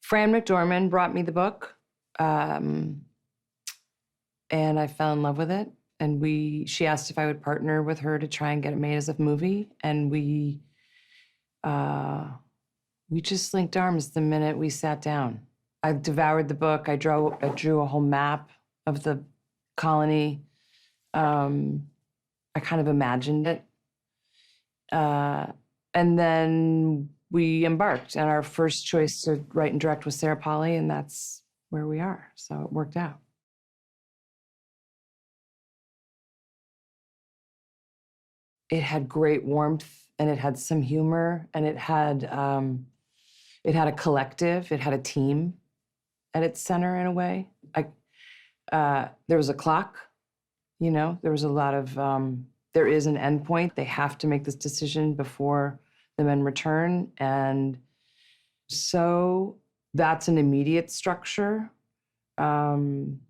Fran McDormand brought me the book, and I fell in love with it. And she asked if I would partner with her to try and get it made as a movie, and we just linked arms the minute we sat down. I devoured the book. I drew a whole map of the colony. I kind of imagined it. And then we embarked, and our first choice to write and direct was Sarah Polley, and that's where we are. So it worked out. It had great warmth, and it had some humor, and it had a collective, it had a team at its center in a way. There was a clock, there was a lot of, there is an endpoint. They have to make this decision before the men return. And so that's an immediate structure. And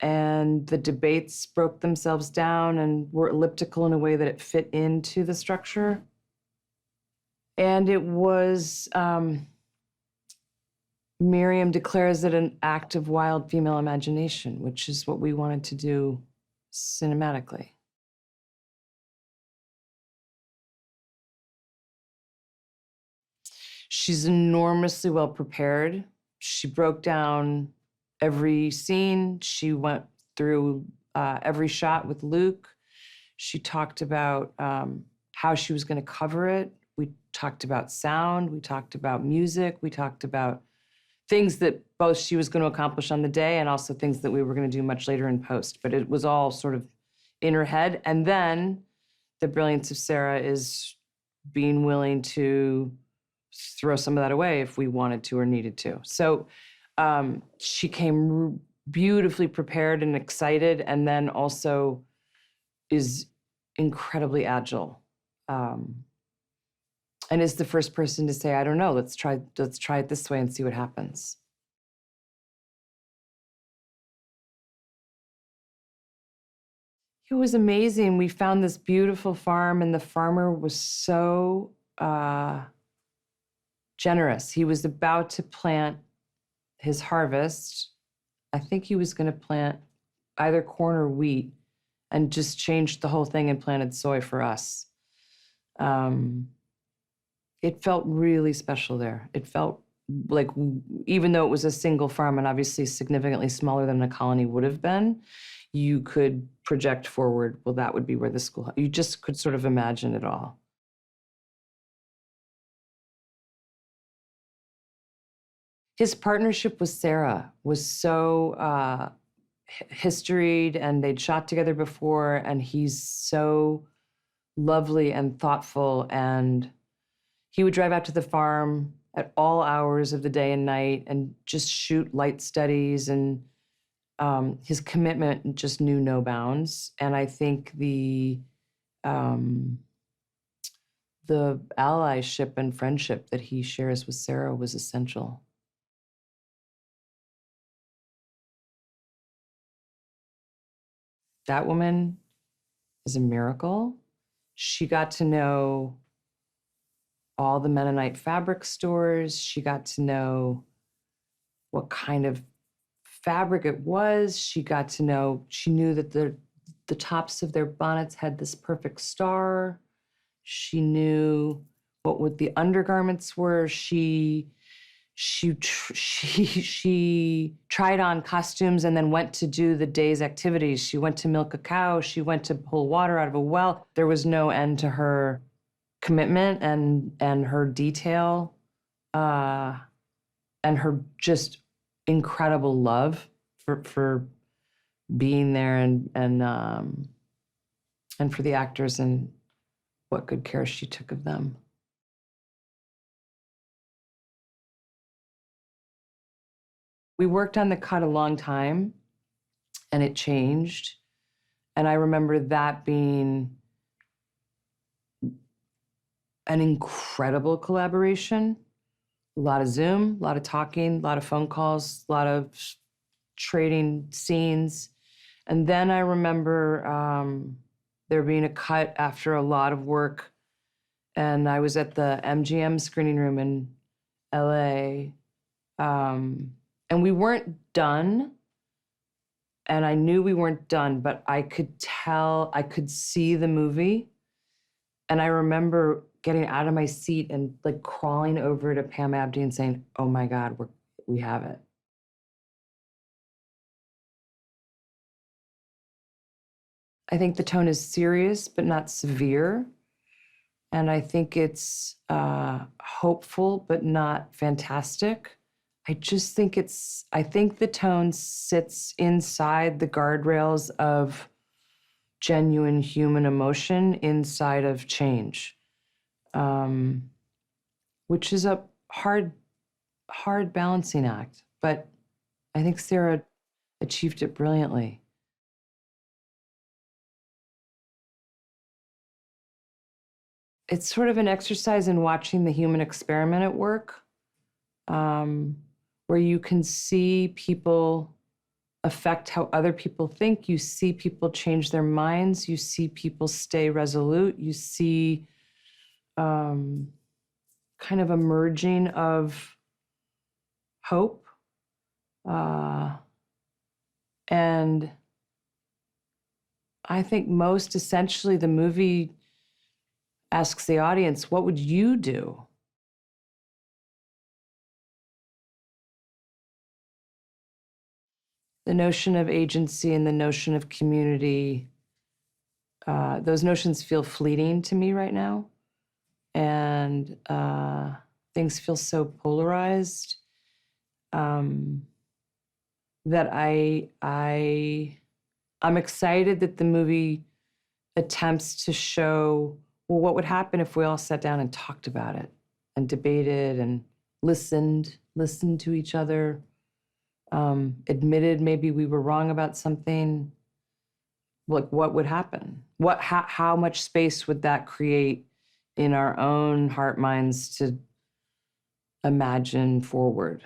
the debates broke themselves down and were elliptical in a way that it fit into the structure. And it was, Miriam declares it an act of wild female imagination, which is what we wanted to do cinematically. She's enormously well prepared. She broke down every scene. She went through every shot with Luke. She talked about how she was going to cover it. We talked about sound. We talked about music. We talked about things that both she was going to accomplish on the day and also things that we were going to do much later in post. But it was all sort of in her head. And then the brilliance of Sarah is being willing to throw some of that away if we wanted to or needed to. So she came beautifully prepared and excited, and then also is incredibly agile. And is the first person to say, I don't know, let's try it this way and see what happens. It was amazing. We found this beautiful farm, and the farmer was so generous. He was about to plant his harvest. I think he was going to plant either corn or wheat, and just changed the whole thing and planted soy for us. It felt really special there. It felt like, even though it was a single farm and obviously significantly smaller than a colony would have been, you could project forward, well, that would be where the school, you just could sort of imagine it all. His partnership with Sarah was so historied, and they'd shot together before, and he's so lovely and thoughtful, and he would drive out to the farm at all hours of the day and night and just shoot light studies, and his commitment just knew no bounds. And I think the allyship and friendship that he shares with Sarah was essential. That woman is a miracle. She got to know all the Mennonite fabric stores. She got to know what kind of fabric it was. She knew that the tops of their bonnets had this perfect star. She knew what the undergarments were. She tried on costumes and then went to do the day's activities. She went to milk a cow. She went to pull water out of a well. There was no end to her commitment and her detail, and her just incredible love for being there and for the actors, and what good care she took of them. We worked on the cut a long time, and it changed. And I remember that being an incredible collaboration. A lot of Zoom, a lot of talking, a lot of phone calls, a lot of trading scenes. And then I remember there being a cut after a lot of work, and I was at the MGM screening room in LA, And we weren't done, and I knew we weren't done, but I could tell, I could see the movie. And I remember getting out of my seat and like crawling over to Pam Abdi and saying, "Oh my God, we have it." I think the tone is serious, but not severe. And I think it's hopeful, but not fantastic. I think the tone sits inside the guardrails of genuine human emotion inside of change, which is a hard balancing act. But I think Sarah achieved it brilliantly. It's sort of an exercise in watching the human experiment at work, where you can see people affect how other people think. You see people change their minds. You see people stay resolute. You see kind of a merging of hope. And I think most essentially the movie asks the audience, what would you do? The notion of agency and the notion of community, those notions feel fleeting to me right now. And things feel so polarized that I'm excited that the movie attempts to show, well, what would happen if we all sat down and talked about it and debated and listened to each other, admitted maybe we were wrong about something. Like, what would happen? How much space would that create in our own heart minds to imagine forward?